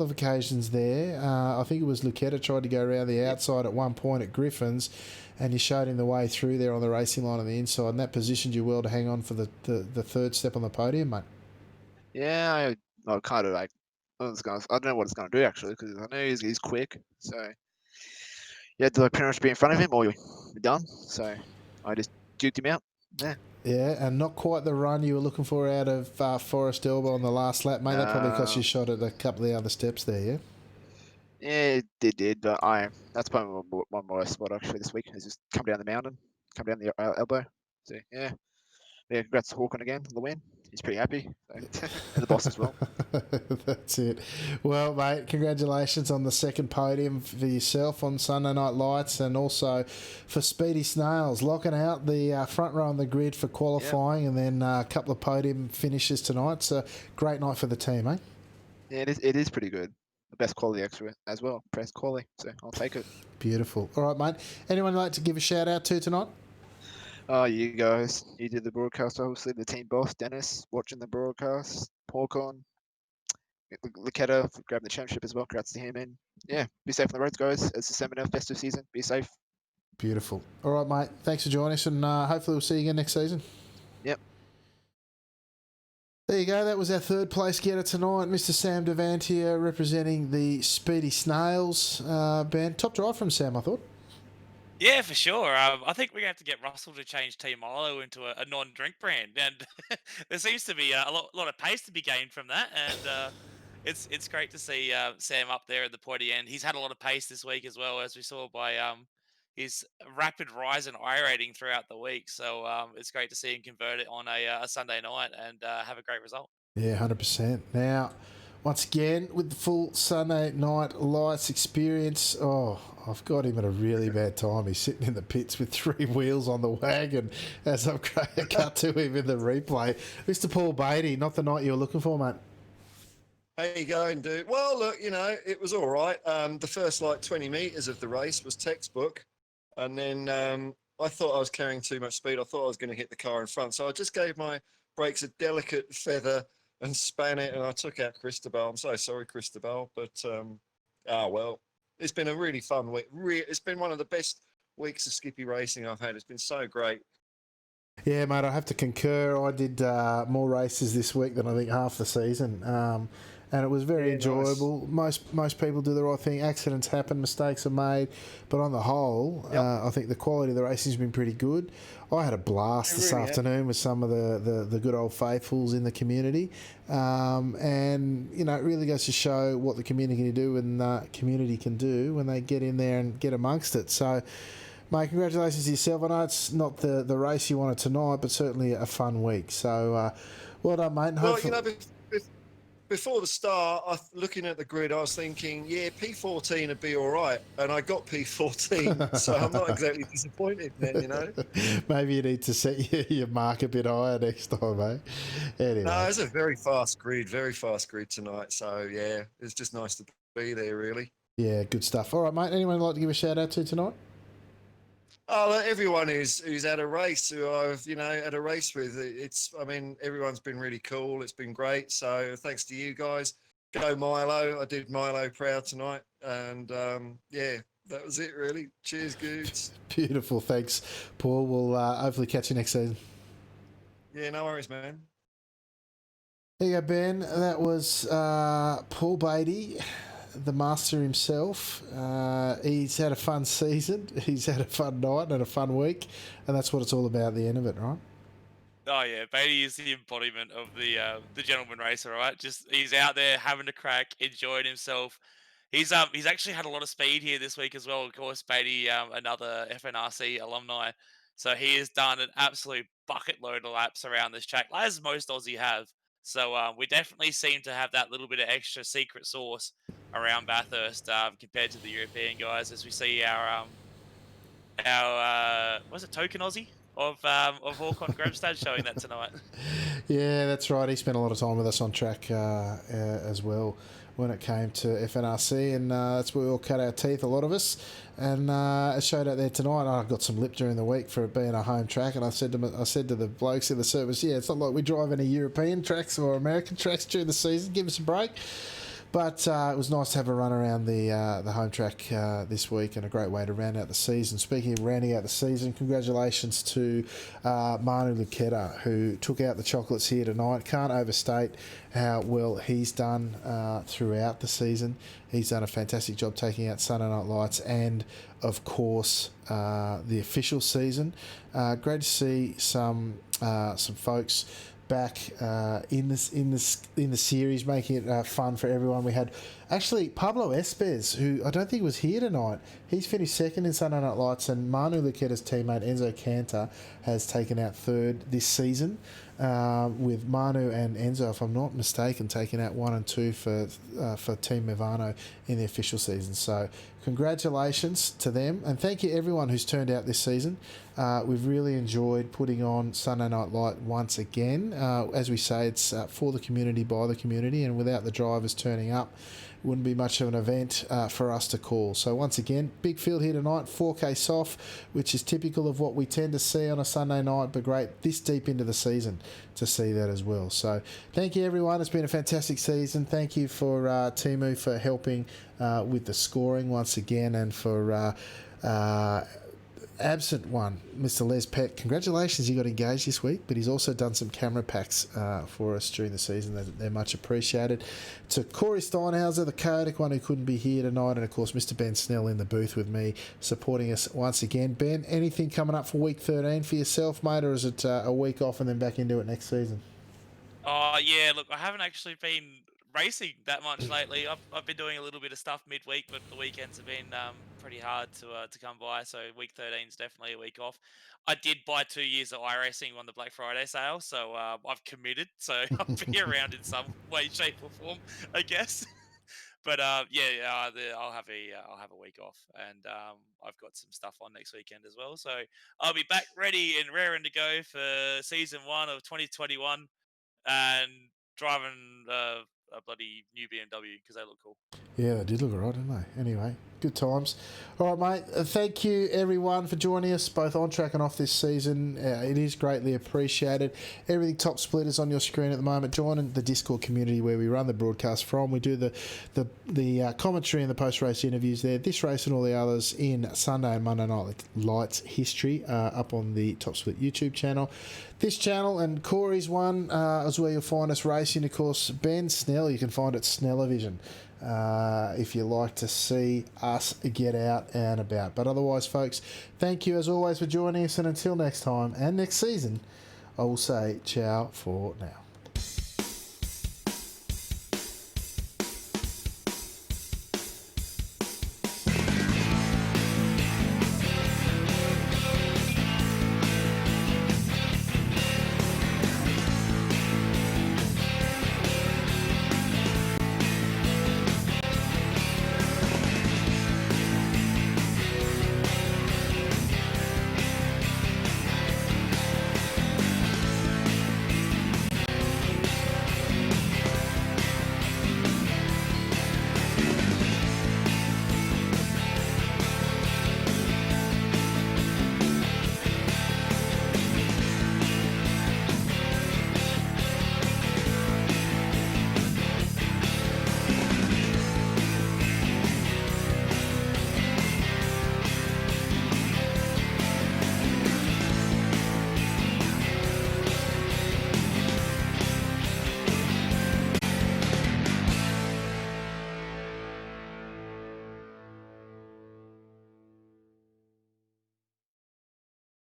of occasions there. I think it was Lucetta tried to go around the outside at one point at Griffin's, and you showed him the way through there on the racing line on the inside, and that positioned you well to hang on for the third step on the podium, mate. Yeah, I kind of like. I don't know what it's going to do actually, because I know he's quick. So yeah, do I pretty much be in front of him or you're done? So I just duked him out. Yeah. Yeah, and not quite the run you were looking for out of Forest Elbow on the last lap, mate. That probably cost you a shot at a couple of the other steps there, yeah? Yeah, it did, but that's probably my worst spot actually this week, is just come down the mountain, come down the elbow. So yeah, congrats to Hawken again on the win. he's pretty happy. So. And the boss as well. That's it. Well, mate, congratulations on the second podium for yourself on Sunday Night Lights, and also for Speedy Snails locking out the front row on the grid for qualifying, and then a couple of podium finishes tonight. So great night for the team, mate. Yeah, it is pretty good. The best quality extra as well, press quality. So I'll take it. Beautiful. All right, mate. Anyone like to give a shout out to tonight? Oh, you guys. You did the broadcast, obviously. The team boss, Dennis, watching the broadcast. Porcon, Laketta grabbing the championship as well. Congrats to him. And yeah, be safe on the roads, guys. It's the seminar festive season. Be safe. Beautiful. All right, mate. Thanks for joining us, and hopefully we'll see you again next season. Yep. There you go. That was our third place getter tonight, Mr. Sam Devantier, representing the Speedy Snails band. Top drive from Sam, I thought. Yeah, for sure. I think we're going to have to get Russell to change Team Milo into a non-drink brand, and there seems to be a lot of pace to be gained from that. And it's great to see Sam up there at the pointy end. He's had a lot of pace this week as well, as we saw by his rapid rise in I rating throughout the week. So it's great to see him convert it on a Sunday night and have a great result. Yeah, 100%. Now, once again, with the full Sunday Night Lights experience, I've got him at a really bad time. He's sitting in the pits with 3 wheels on the wagon as I've cut to him in the replay. Mr. Paul Beatty, not the night you were looking for, mate. How you going, dude? Well, look, it was all right. The first 20 metres of the race was textbook. And then I thought I was carrying too much speed. I thought I was going to hit the car in front. So I just gave my brakes a delicate feather and span it, and I took out Cristobal. I'm so sorry, Cristobal. But, well, it's been a really fun week. It's been one of the best weeks of Skippy racing I've had. It's been so great. Yeah, mate, I have to concur. I did more races this week than I think half the season. And it was very enjoyable. Nice. Most people do the right thing. Accidents happen, mistakes are made, but on the whole, I think the quality of the racing has been pretty good. I had a blast this afternoon with some of the good old faithfuls in the community, and it really goes to show what the community can do when they get in there and get amongst it. So, mate, congratulations to yourself. I know it's not the race you wanted tonight, but certainly a fun week. So, well done, mate. And well, before the start, looking at the grid, I was thinking, P14 would be all right. And I got P14, so I'm not exactly disappointed then, Maybe you need to set your mark a bit higher next time, mate. Anyway. No, it's a very fast grid tonight. So, yeah, it's just nice to be there, really. Yeah, good stuff. All right, mate. Anyone like to give a shout out to tonight? Oh, everyone who's at a race who I've at a race with. Everyone's been really cool. It's been great. So thanks to you guys. Go Milo. I did Milo proud tonight, and that was it really. Cheers, goods. Beautiful. Thanks, Paul. We'll hopefully catch you next season. Yeah, no worries, man. There you go, Ben. That was Paul Beatty, the master himself. He's had a fun season. He's had a fun night and a fun week, and that's what it's all about at the end of it, right? Oh yeah, Beatty is the embodiment of the gentleman racer, right? Just he's out there having a crack, enjoying himself. He's actually had a lot of speed here this week as well. Of course, Beatty, another FNRC alumni, so he has done an absolute bucket load of laps around this track, as most Aussie have. So we definitely seem to have that little bit of extra secret sauce around Bathurst compared to the European guys, as we see our was it Token Aussie of Håkon Grebstad showing that tonight. Yeah, that's right. He spent a lot of time with us on track as well when it came to FNRC, and that's where we all cut our teeth, a lot of us. And it showed out there tonight. I got some lip during the week for it being a home track, and I said to the blokes in the service, it's not like we drive any European tracks or American tracks during the season. Give us a break. But it was nice to have a run around the home track this week, and a great way to round out the season. Speaking of rounding out the season, congratulations to Manu Luketa, who took out the chocolates here tonight. Can't overstate how well he's done throughout the season. He's done a fantastic job taking out Sunday Night Lights and, of course, the official season. Great to see some folks back in the series, making it fun for everyone. We had Actually, Pablo Espes, who I don't think was here tonight, he's finished second in Sunday Night Lights, and Manu Luqueta's teammate Enzo Cantor has taken out third this season, with Manu and Enzo, if I'm not mistaken, taking out 1 and 2 for Team Movano in the official season. So congratulations to them, and thank you everyone who's turned out this season. We've really enjoyed putting on Sunday Night Light once again. As we say, it's for the community, by the community, and without the drivers turning up, it wouldn't be much of an event for us to call. So once again, big field here tonight, 4K soft, which is typical of what we tend to see on a Sunday night, but great this deep into the season to see that as well. So thank you everyone, it's been a fantastic season. Thank you for Timu for helping with the scoring once again, and for absent one, Mr. Les Peck. Congratulations, he got engaged this week, but he's also done some camera packs for us during the season. They're much appreciated. To Corey Steinhauser, the chaotic one who couldn't be here tonight, and of course Mr. Ben Snell in the booth with me, supporting us once again. Ben, anything coming up for week 13 for yourself, mate, or is it a week off and then back into it next season? Oh yeah, look, I haven't actually been racing that much lately. I've been doing a little bit of stuff midweek, but the weekends have been pretty hard to come by. So week 13 is definitely a week off. I did buy 2 years of iRacing on the Black Friday sale, so I've committed. So I'll be around in some way, shape, or form, I guess. But I'll have a week off, and I've got some stuff on next weekend as well. So I'll be back ready and raring to go for season 1 of 2021, and driving a bloody new BMW because they look cool. Yeah, they did look alright, didn't they? Anyway, good times. All right, mate. Thank you, everyone, for joining us, both on track and off this season. It is greatly appreciated. Everything Top Split is on your screen at the moment. Join the Discord community where we run the broadcast from. We do the commentary and the post-race interviews there. This race and all the others in Sunday and Monday Night Lights history up on the Top Split YouTube channel. This channel and Corey's one is where you'll find us racing. Of course, Ben Snell, you can find it Snellavision. If you like to see us get out and about. But otherwise, folks, thank you as always for joining us, and until next time and next season, I will say ciao for now.